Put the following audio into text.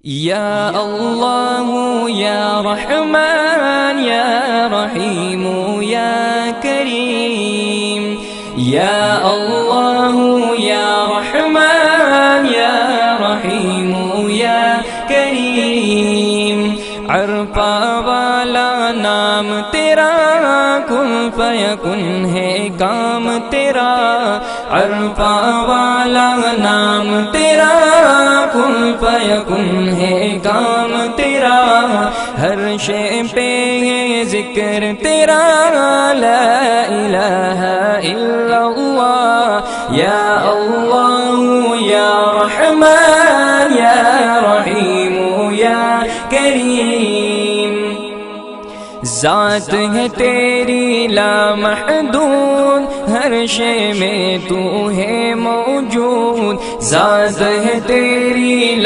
या अल्लाह या रहमान या रहीम या करीम। या अल्लाह या रहमान या रहीम या करीम। अरफा वाला नाम तेरा, कुन फयकुन है काम तेरा। अरफा वाला नाम तेरा, कुन फयकुन है काम तेरा। हर शे पे है जिक्र तेरा, ला इलाहा इल्लल्लाह। या अल्लाह या रहमान या रहीम या करीम। ज़ात है तेरी लामहदूद, हर शे में तू है मौजूद। ज़ात है तेरी